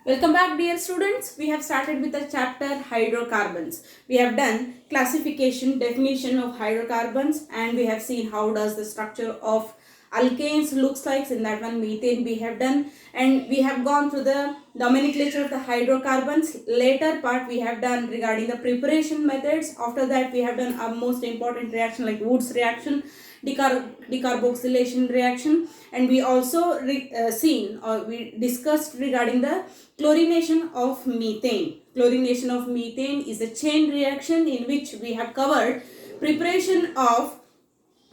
Welcome back, dear students. We have started with the chapter hydrocarbons. We have done classification, definition of hydrocarbons, and we have seen how does the structure of alkanes looks like. In that one, methane we have done, and we have gone through the nomenclature of the hydrocarbons. Later part we have done regarding the preparation methods. After that, we have done a most important reaction like Wood's reaction, decarboxylation reaction, and we also we discussed regarding the chlorination of methane. Chlorination of methane is a chain reaction in which we have covered preparation of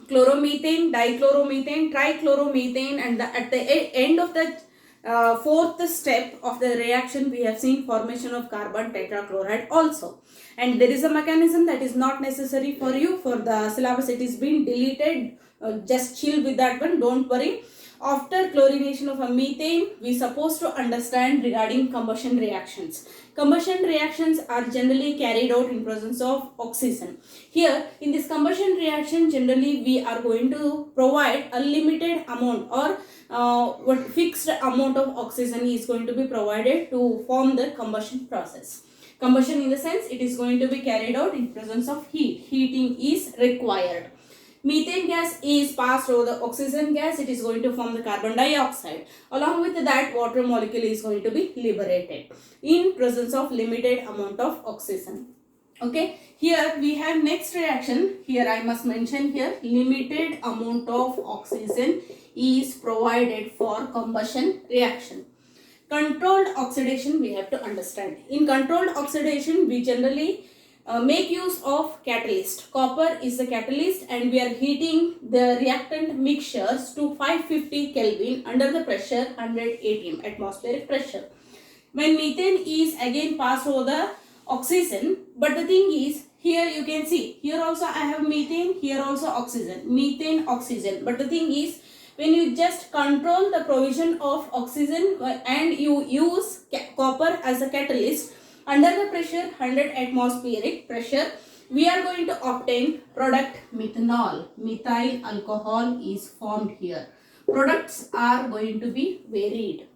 chloromethane, dichloromethane, trichloromethane, and at the end of the fourth step of the reaction we have seen formation of carbon tetrachloride also. And there is a mechanism that is not necessary for you for the syllabus. It is been deleted. Just chill with that one, don't worry. After chlorination of a methane, we supposed to understand regarding combustion reactions. Combustion reactions are generally carried out in presence of oxygen. Here, in this combustion reaction, generally we are going to provide a limited amount or what fixed amount of oxygen is going to be provided to form the combustion process. Combustion in the sense it is going to be carried out in presence of heat. Heating is required. Methane gas is passed over the oxygen gas. It is going to form the carbon dioxide. Along with that, water molecule is going to be liberated in presence of limited amount of oxygen. Okay, here we have next reaction. Here I must mention here limited amount of oxygen is provided for combustion reaction. Controlled oxidation we have to understand. In controlled oxidation we generally make use of catalyst. Copper is the catalyst and we are heating the reactant mixtures to 550 Kelvin under the pressure 100 atm atmospheric pressure. When methane is again passed over the oxygen, but the thing is here you can see here also I have methane, here also oxygen, methane, oxygen, but the thing is when you just control the provision of oxygen and you use copper as a catalyst under the pressure 100 atmospheric pressure, we are going to obtain product methanol. Methyl alcohol is formed here. Products are going to be varied.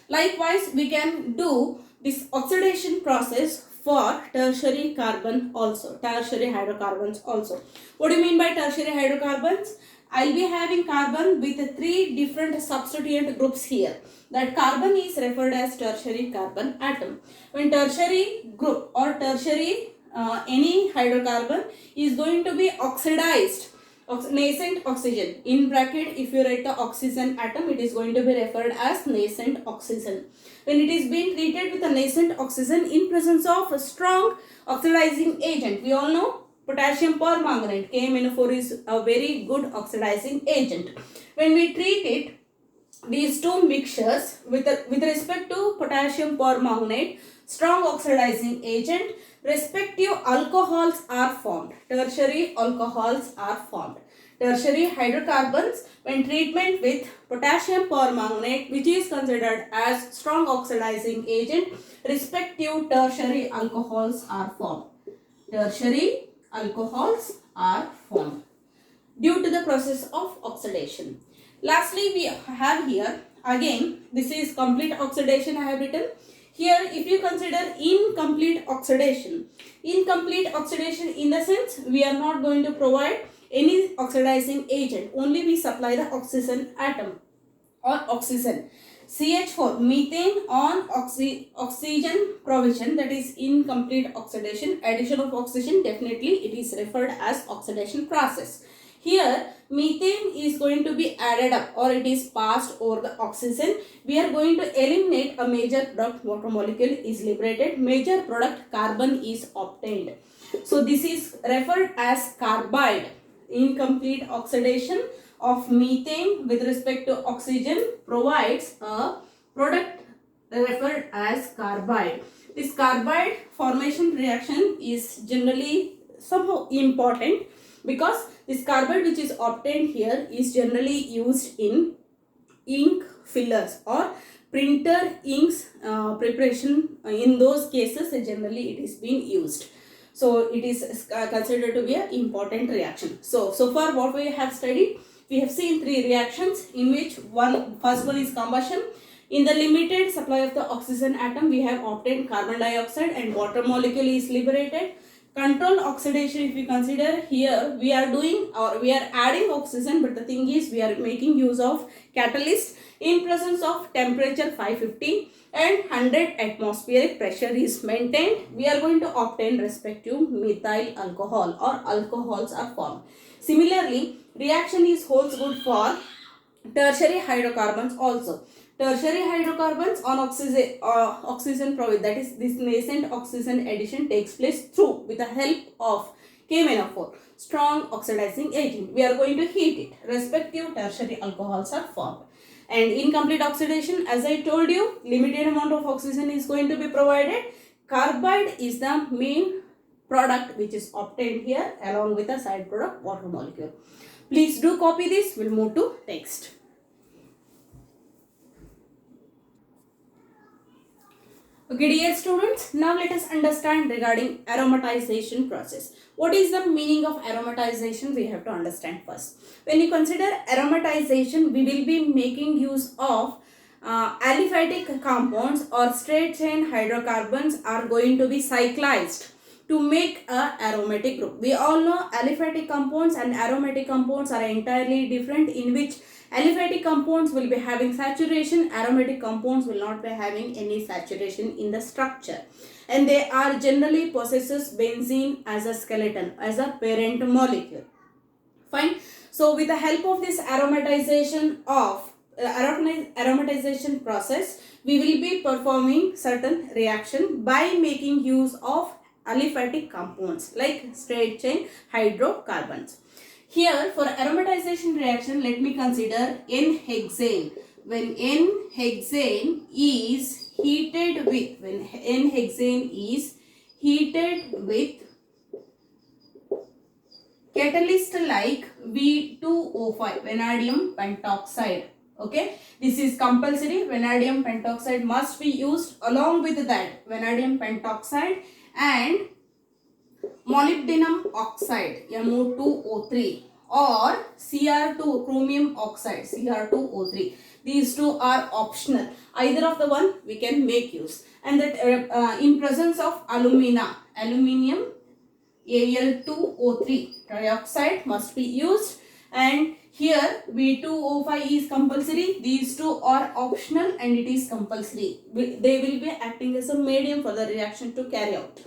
Likewise, we can do this oxidation process for tertiary carbon also, tertiary hydrocarbons also. What do you mean by tertiary hydrocarbons? I'll be having carbon with three different substituent groups here. That carbon is referred as tertiary carbon atom. When tertiary group or tertiary any hydrocarbon is going to be oxidized, nascent oxygen, in bracket if you write the oxygen atom, it is going to be referred as nascent oxygen. When it is being treated with a nascent oxygen in presence of a strong oxidizing agent, we all know potassium permanganate, KMnO4 is a very good oxidizing agent. When we treat it, these two mixtures with respect to potassium permanganate, strong oxidizing agent, respective alcohols are formed. Tertiary alcohols are formed. Tertiary hydrocarbons, when treatment with potassium permanganate, which is considered as strong oxidizing agent, respective tertiary alcohols are formed. Tertiary alcohols are formed due to the process of oxidation. Lastly, we have here again, this is complete oxidation I have written. Here if you consider incomplete oxidation in the sense we are not going to provide any oxidizing agent, only we supply the oxygen atom or oxygen. CH4, methane on oxygen provision, that is incomplete oxidation. Addition of oxygen, definitely it is referred as oxidation process. Here methane is going to be added up or it is passed over the oxygen. We are going to eliminate a major product, water molecule is liberated, major product carbon is obtained. So this is referred as carbide. Incomplete oxidation of methane with respect to oxygen provides a product referred as carbide. This carbide formation reaction is generally somehow important because this carbide which is obtained here is generally used in ink fillers or printer inks preparation. In those cases generally it is being used. So it is considered to be an important reaction. So far what we have studied, we have seen three reactions in which first one is combustion. In the limited supply of the oxygen atom, we have obtained carbon dioxide and water molecule is liberated. Control oxidation, if we consider here, we are doing or we are adding oxygen, but the thing is we are making use of catalyst in presence of temperature 550 and 100 atmospheric pressure is maintained. We are going to obtain respective methyl alcohol or alcohols are formed. Similarly, reaction is holds good for tertiary hydrocarbons also. Tertiary hydrocarbons on oxygen provide, that is this nascent oxygen addition takes place through with the help of KMnO4, strong oxidizing agent. We are going to heat it. Respective tertiary alcohols are formed. And incomplete oxidation, as I told you, limited amount of oxygen is going to be provided. Carbide is the main product which is obtained here along with the side product water molecule. Please do copy this. We'll move to text. Okay, dear students, now let us understand regarding aromatization process. What is the meaning of aromatization? We have to understand first. When you consider aromatization, we will be making use of aliphatic compounds or straight chain hydrocarbons are going to be cyclized to make a aromatic group. We all know aliphatic compounds and aromatic compounds are entirely different, in which aliphatic compounds will be having saturation, aromatic compounds will not be having any saturation in the structure, and they are generally possesses benzene as a skeleton, as a parent molecule. Fine. So with the help of this aromatization process, we will be performing certain reaction by making use of aliphatic compounds like straight chain hydrocarbons. Here for aromatization reaction, let me consider N-hexane. When N-hexane is heated with, catalyst like V2O5, vanadium pentoxide. Okay, this is compulsory. Vanadium pentoxide must be used along with that vanadium pentoxide and molybdenum oxide MO2O3 or Cr2 chromium oxide Cr2O3. These two are optional. Either of the one we can make use. And that in presence of aluminium Al2O3 trioxide must be used, and here V2O5 is compulsory. These two are optional and it is compulsory. They will be acting as a medium for the reaction to carry out.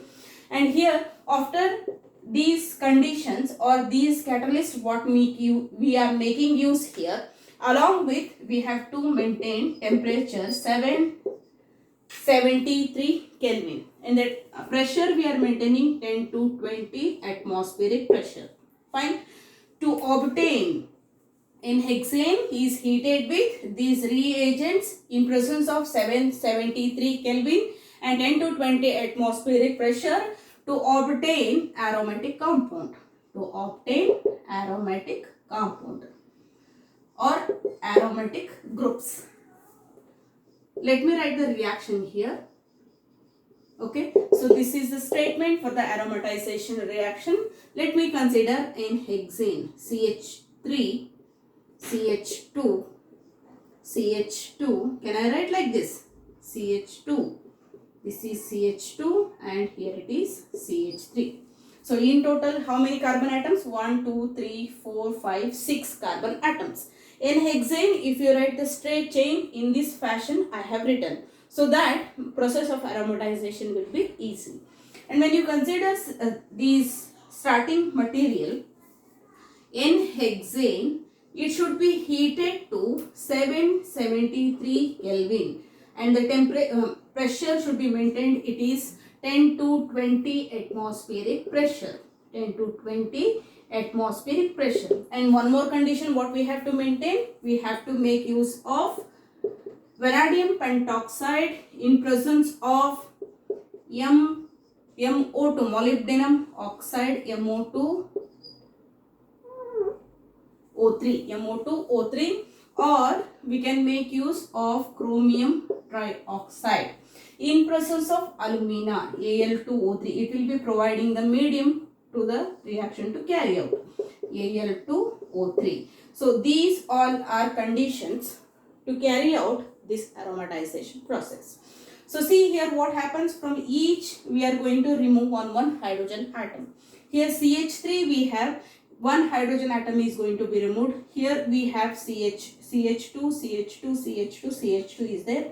And here after these conditions or these catalysts what we are making use here, along with we have to maintain temperature 773 Kelvin, and that pressure we are maintaining 10 to 20 atmospheric pressure. Fine. To obtain N-hexane is heated with these reagents in presence of 773 Kelvin and 10 to 20 atmospheric pressure to obtain aromatic compound. Or aromatic groups. Let me write the reaction here. Okay, so this is the statement for the aromatization reaction. Let me consider N-hexane, CH3, CH2, CH2. Can I write like this? CH2. This is CH2 and here it is CH3. So in total how many carbon atoms? 1, 2, 3, 4, 5, 6 carbon atoms. N-hexane, if you write the straight chain in this fashion I have written, so that process of aromatization will be easy. And when you consider these starting material N-hexane, it should be heated to 773 Kelvin and the pressure should be maintained, it is 10 to 20 atmospheric pressure. 10 to 20 atmospheric pressure. And one more condition what we have to maintain, we have to make use of vanadium pentoxide in presence of MO2, molybdenum oxide MO2O3, or we can make use of chromium trioxide in presence of alumina Al2O3. It will be providing the medium to the reaction to carry out, Al2O3. So these all are conditions to carry out this aromatization process. So see here what happens. From each we are going to remove one hydrogen atom. Here CH3 we have one hydrogen atom is going to be removed. Here we have CH2, CH2, CH2, CH2 is there.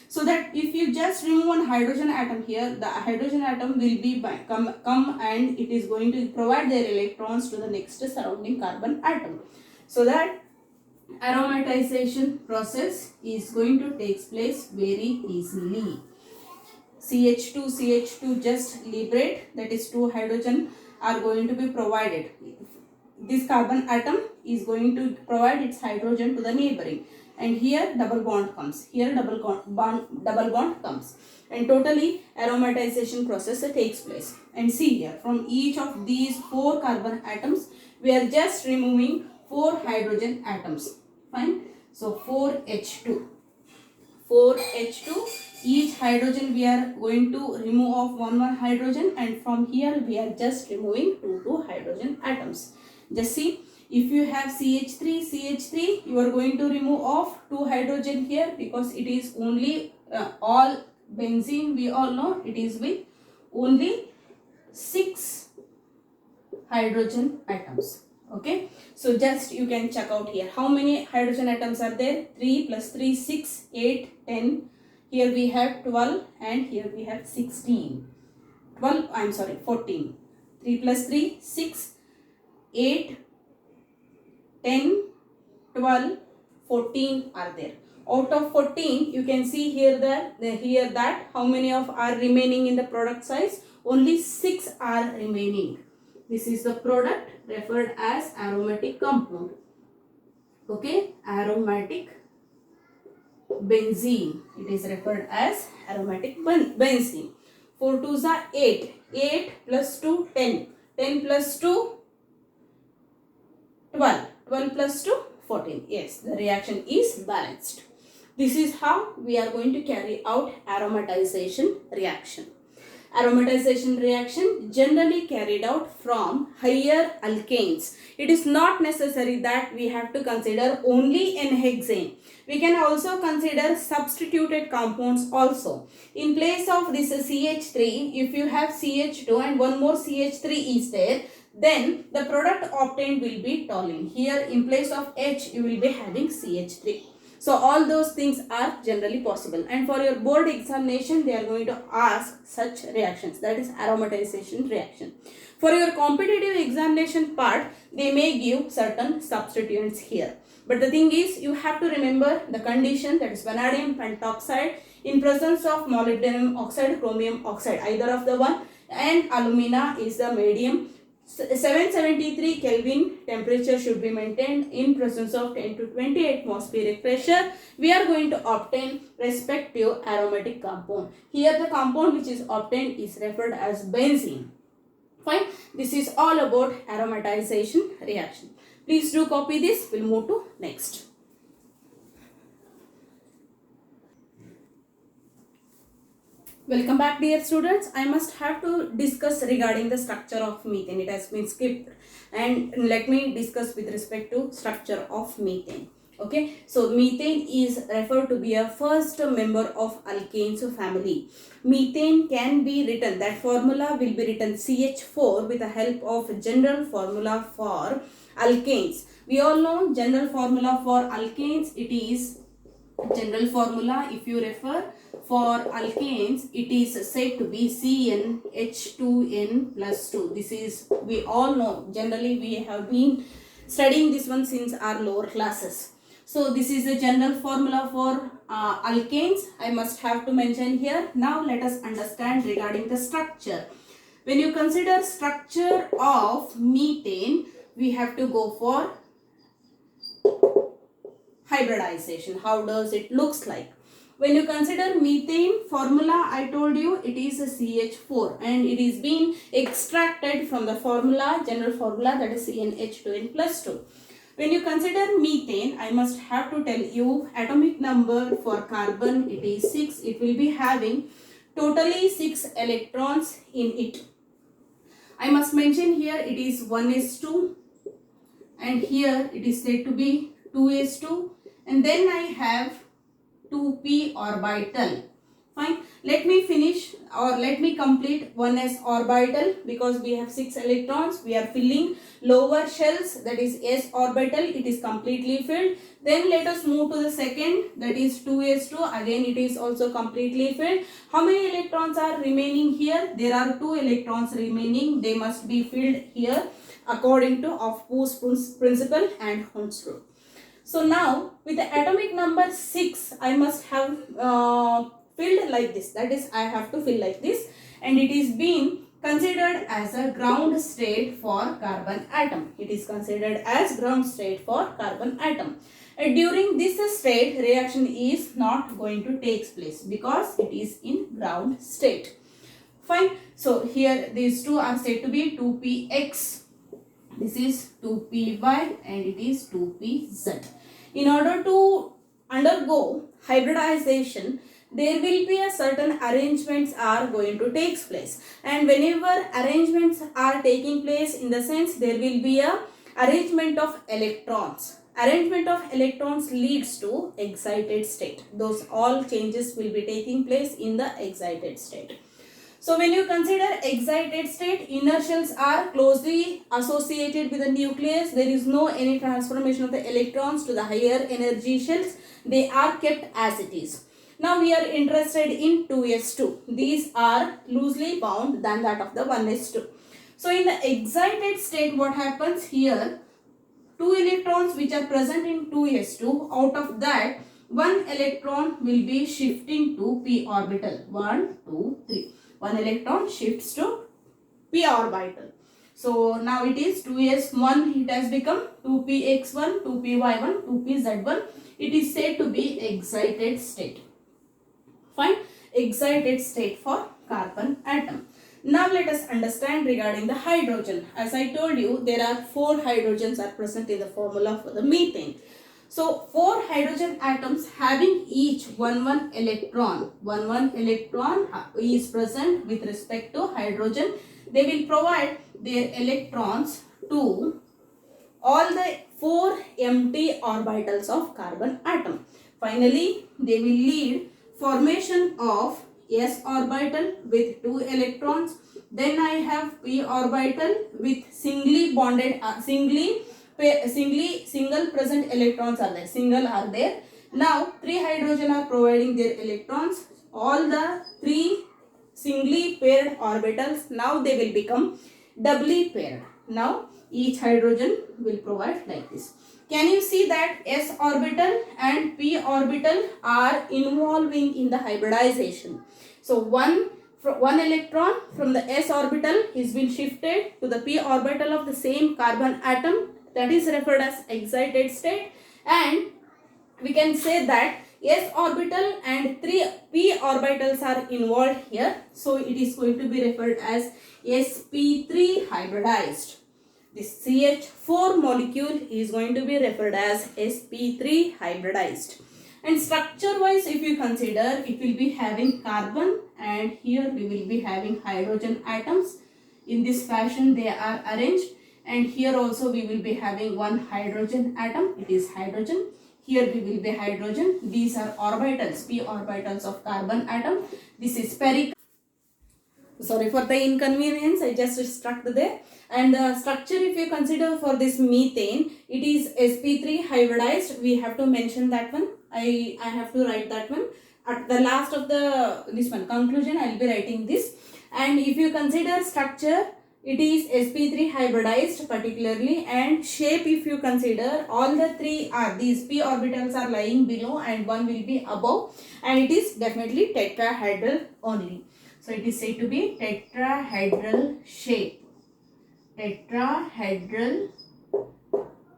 So that if you just remove one hydrogen atom here, the hydrogen atom will be come and it is going to provide their electrons to the next surrounding carbon atom. So that aromatization process is going to take place very easily. CH2 just liberate, that is 2 hydrogen are going to be provided. This carbon atom is going to provide its hydrogen to the neighboring, and here double bond comes, here double bond comes, and totally aromatization process takes place. And see here, from each of these 4 carbon atoms we are just removing 4 hydrogen atoms. Fine. So 4H2, each hydrogen we are going to remove of one hydrogen, and from here we are just removing 2 hydrogen atoms. Just see, if you have CH3, you are going to remove off 2 hydrogen here, because it is only all benzene, we all know it is with only 6 hydrogen atoms. Okay, so just you can check out here how many hydrogen atoms are there. 3 plus 3, 6, 8, 10. Here we have 12 and here we have 16. 14. 3 plus 3, 6, 8, 10, 12, 14 are there. Out of 14, you can see here that how many of are remaining in the product size? Only 6 are remaining. This is the product referred as aromatic compound. Okay, aromatic benzene. It is referred as aromatic benzene. 4 2s are 8. 8 plus 2, 10. 10 plus 2, 12. 12 plus 2, 14. Yes, the reaction is balanced. This is how we are going to carry out aromatization reaction. Aromatization reaction generally carried out from higher alkanes. It is not necessary that we have to consider only N-hexane. We can also consider substituted compounds also. In place of this CH3, if you have CH2 and one more CH3 is there, then the product obtained will be toluene. Here in place of H, you will be having CH3. So all those things are generally possible, and for your board examination they are going to ask such reactions, that is aromatization reaction. For your competitive examination part, they may give certain substituents here. But the thing is, you have to remember the condition, that is vanadium pentoxide in presence of molybdenum oxide, chromium oxide, either of the one, and alumina is the medium. 773 Kelvin temperature should be maintained in presence of 10 to 20 atmospheric pressure. We are going to obtain respective aromatic compound. Here the compound which is obtained is referred as benzene. Fine. This is all about aromatization reaction. Please do copy this. We'll move to next. Welcome back, dear students. I must have to discuss regarding the structure of methane. It has been skipped, and let me discuss with respect to structure of methane. Okay, so methane is referred to be a first member of alkanes family. Methane can be written, that formula will be written CH4 with the help of general formula for alkanes. We all know general formula for alkanes. It is general formula, if you refer for alkanes, it is said to be CnH2n plus 2. This is, we all know, generally we have been studying this one since our lower classes. So this is the general formula for alkanes. I must have to mention here. Now let us understand regarding the structure. When you consider structure of methane, we have to go for hybridization. How does it looks like? When you consider methane formula, I told you it is a CH4 and it is being extracted from the formula, general formula, that is CnH2n plus 2. When you consider methane, I must have to tell you atomic number for carbon, it is 6. It will be having totally 6 electrons in it. I must mention here it is 1s2 and here it is said to be 2s2, and then I have 2p orbital. Fine. Let me finish or let me complete 1s orbital because we have 6 electrons. We are filling lower shells, that is s orbital. It is completely filled. Then let us move to the second, that is 2s2. Again it is also completely filled. How many electrons are remaining here? There are 2 electrons remaining. They must be filled here according to Aufputz principle and Hund's rule. So now with the atomic number 6, I must have filled like this. That is, I have to fill like this, and it is being considered as a ground state for carbon atom. It is considered as ground state for carbon atom. And during this state, reaction is not going to take place because it is in ground state. Fine. So here these two are said to be 2px. This is 2py and it is 2pz. In order to undergo hybridization, there will be a certain arrangements are going to take place, and whenever arrangements are taking place, in the sense there will be a arrangement of electrons. Arrangement of electrons leads to excited state. Those all changes will be taking place in the excited state. So when you consider excited state, inner shells are closely associated with the nucleus. There is no any transformation of the electrons to the higher energy shells. They are kept as it is. Now we are interested in 2s2. These are loosely bound than that of the 1s2. So in the excited state, what happens here? 2 electrons which are present in 2s2, out of that 1 electron will be shifting to p orbital. 1, 2, 3. 1 electron shifts to p orbital. So now it is 2s1, it has become 2px1, 2py1, 2pz1. It is said to be excited state. Fine. Excited state for carbon atom. Now let us understand regarding the hydrogen. As I told you, there are 4 hydrogens are present in the formula for the methane. So 4 hydrogen atoms having each 1 electron. 1 electron is present with respect to hydrogen. They will provide their electrons to all the 4 empty orbitals of carbon atom. Finally, they will lead formation of s orbital with 2 electrons. Then I have p orbital with singly bonded, single present electrons are there. Single are there. Now 3 hydrogen are providing their electrons. All the 3 singly paired orbitals, now they will become doubly paired. Now each hydrogen will provide like this. Can you see that s orbital and p orbital are involving in the hybridization? So one electron from the s orbital is been shifted to the p orbital of the same carbon atom. That is referred as excited state, and we can say that s orbital and 3 p orbitals are involved here. So it is going to be referred as sp3 hybridized. This CH4 molecule is going to be referred as sp3 hybridized. And structure wise, if you consider, it will be having carbon, and here we will be having hydrogen atoms. In this fashion they are arranged, and here also we will be having 1 hydrogen atom. It is hydrogen. Here we will be hydrogen. These are orbitals, p orbitals of carbon atom. This is spherical. Sorry for the inconvenience, I just struck there. And the structure, if you consider for this methane, it is sp3 hybridized. We have to mention that one. I have to write that one. At the last of this one, conclusion, I will be writing this. And if you consider structure, it is sp3 hybridized particularly, and shape, if you consider, all the 3 are, these p orbitals are lying below and 1 will be above, and it is definitely tetrahedral only. So it is said to be tetrahedral shape. Tetrahedral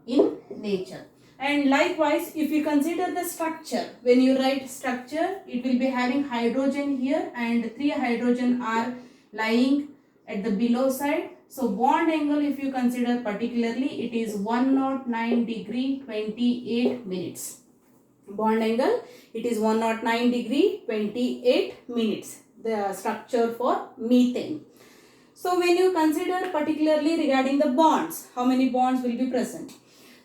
in nature. And likewise, if you consider the structure, when you write structure, it will be having hydrogen here and 3 hydrogen are lying at the below side. So bond angle, if you consider particularly, it is 109 degree 28 minutes. Bond angle, it is 109 degree 28 minutes. The structure for methane. So when you consider particularly regarding the bonds, how many bonds will be present?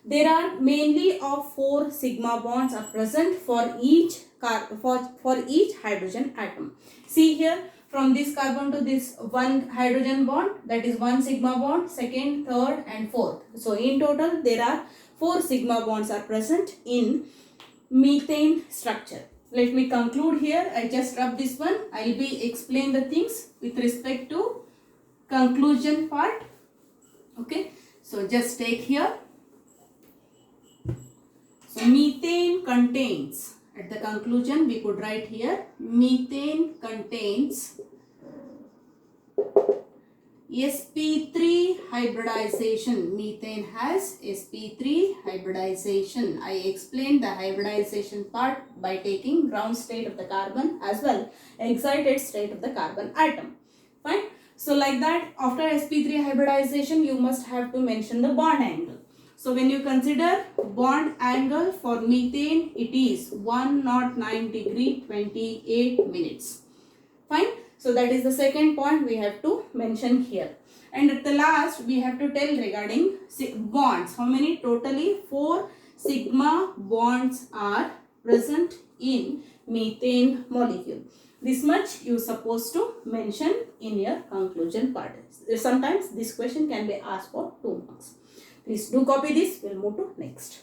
There are mainly of 4 sigma bonds are present for each for each hydrogen atom. See here, from this carbon to this one hydrogen bond, that is one sigma bond, second, third and fourth. So in total there are 4 sigma bonds are present in methane structure. Let me conclude here. I just rub this one. I will be explain the things with respect to conclusion part. Okay, so just take here. So methane contains, at the conclusion we could write here, methane contains sp3 hybridization. Methane has sp3 hybridization. I explained the hybridization part by taking ground state of the carbon as well excited state of the carbon atom. Fine. So like that, after sp3 hybridization you must have to mention the bond angle. So when you consider bond angle for methane, it is 109 degree 28 minutes. Fine. So that is the second point we have to mention here. And at the last we have to tell regarding bonds. How many? Totally 4 sigma bonds are present in methane molecule. This much you supposed to mention in your conclusion part. Sometimes this question can be asked for 2 marks. Please do copy this. We'll move to next.